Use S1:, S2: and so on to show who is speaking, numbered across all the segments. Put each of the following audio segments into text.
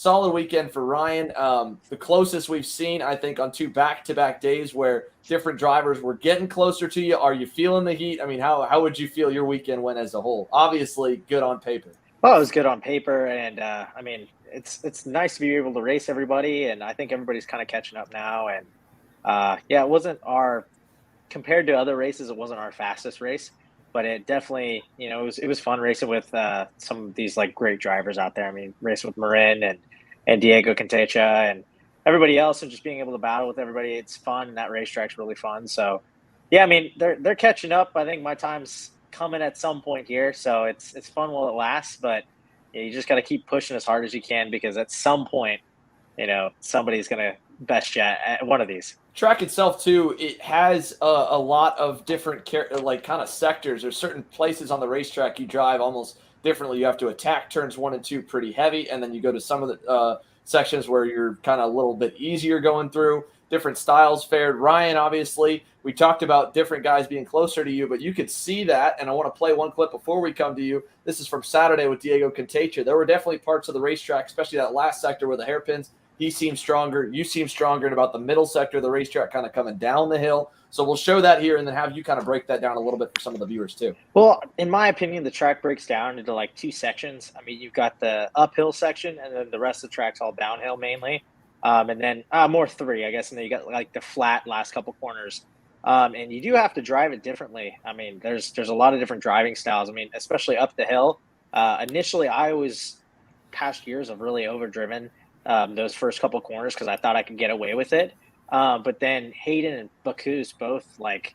S1: solid weekend for Ryan. The closest we've seen, I think, on 2 back-to-back days where different drivers were getting closer to you. Are you feeling the heat? I mean, how would you feel your weekend went as a whole? Obviously, good on paper.
S2: Well, it was good on paper, and I mean, it's nice to be able to race everybody, and I think everybody's kind of catching up now. And yeah, it wasn't our compared to other races, it wasn't our fastest race, but it definitely, it was fun racing with some of these like great drivers out there. I mean, racing with Marin and Diego Cantecha and everybody else, and just being able to battle with everybody. It's fun. That racetrack's really fun. So, yeah, I mean, they're catching up. I think my time's coming at some point here, so it's fun while it lasts. But yeah, you just got to keep pushing as hard as you can because at some point, somebody's gonna best you at one of these.
S1: Track itself too, it has a lot of different like kind of sectors. There's certain places on the racetrack you drive almost differently. You have to attack turns 1 and 2 pretty heavy, and then you go to some of the sections where you're kind of a little bit easier going through. Different styles fared. Ryan, obviously, we talked about different guys being closer to you, but you could see that, and I want to play one clip before we come to you. This is from Saturday with Diego Cantecha. There were definitely parts of the racetrack, especially that last sector where the hairpins, he seems stronger. You seem stronger in about the middle sector of the racetrack, kind of coming down the hill. So we'll show that here and then have you kind of break that down a little bit for some of the viewers too.
S2: Well, in my opinion, the track breaks down into like 2 sections. I mean, you've got the uphill section, and then the rest of the track's all downhill mainly. And then more 3, I guess. And then you got like the flat last couple corners. And you do have to drive it differently. I mean, there's a lot of different driving styles. I mean, especially up the hill. Initially, I was past years of really overdriven those first couple corners because I thought I could get away with it. But then Hayden and Bakus both like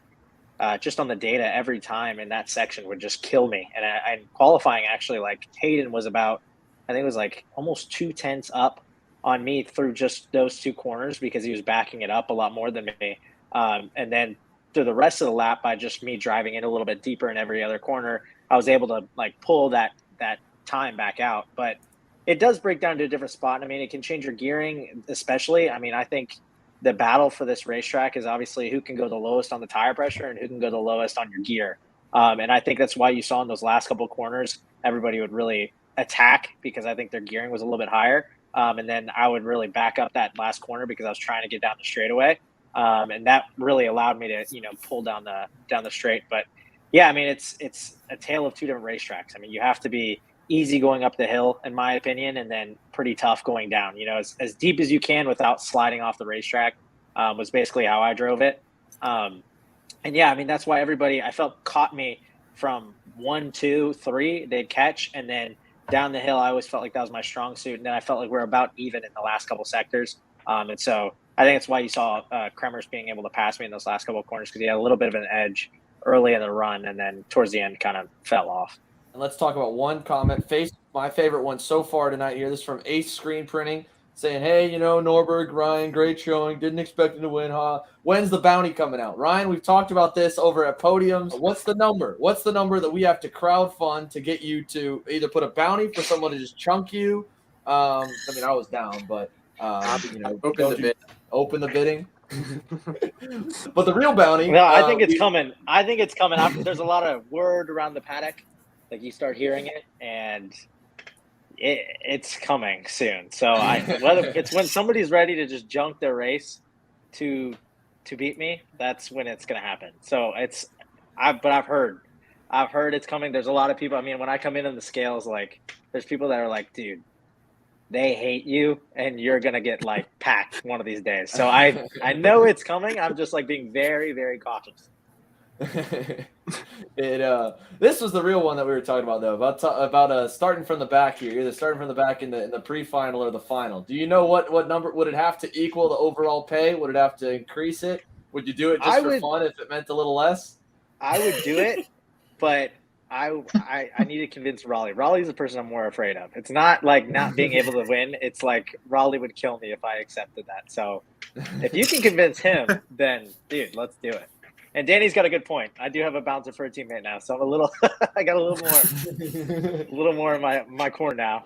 S2: just on the data every time in that section would just kill me. And qualifying actually, like Hayden was about, I think it was like almost 2/10 up on me through just those 2 corners because he was backing it up a lot more than me. And then through the rest of the lap, by just me driving in a little bit deeper in every other corner, I was able to like pull that time back out. But it does break down to a different spot. I mean, it can change your gearing, especially. I mean, I think the battle for this racetrack is obviously who can go the lowest on the tire pressure and who can go the lowest on your gear. And I think that's why you saw in those last couple of corners, everybody would really attack because I think their gearing was a little bit higher. And then I would really back up that last corner because I was trying to get down the straightaway. And that really allowed me to, pull down the straight. But yeah, I mean, it's a tale of 2 different racetracks. I mean, you have to be easy going up the hill, in my opinion, and then pretty tough going down. As deep as you can without sliding off the racetrack was basically how I drove it. And yeah, I mean, that's why everybody, I felt, caught me from 1, 2, 3, they'd catch, and then down the hill, I always felt like that was my strong suit. And then I felt like we're about even in the last couple sectors. And so I think that's why you saw Kremers being able to pass me in those last couple of corners because he had a little bit of an edge early in the run and then towards the end kind of fell off.
S1: And let's talk about one comment. My favorite one so far tonight here. This is from Ace Screen Printing saying, hey, Norberg, Ryan, great showing. Didn't expect him to win, huh? When's the bounty coming out? Ryan, we've talked about this over at Podiums. What's the number? What's the number that we have to crowdfund to get you to either put a bounty for someone to just chunk you? I mean, I was down, but, open the bidding. But the real bounty.
S2: No, I think it's coming. I think it's coming. There's a lot of word around the paddock. Like you start hearing it, and it's coming soon. So whether it's when somebody's ready to just junk their race to beat me, that's when it's going to happen. So but I've heard it's coming. There's a lot of people. I mean, when I come in on the scales, like there's people that are like, dude, they hate you and you're going to get like packed one of these days. So I know it's coming. I'm just like being very, very cautious.
S1: This was the real one that we were talking about though, about starting from the back here, either starting from the back in the pre-final or the final. Do you know what number would it have to equal the overall pay? Would it have to increase it? Would you do it just for fun if it meant a little less?
S2: I would do it, but I need to convince Raleigh. Raleigh's the person I'm more afraid of. It's not like not being able to win. It's like Raleigh would kill me if I accepted that. So if you can convince him, then dude, let's do it. And Danny's got a good point. I do have a bouncer for a teammate now, so I'm I got a little more in my corner now.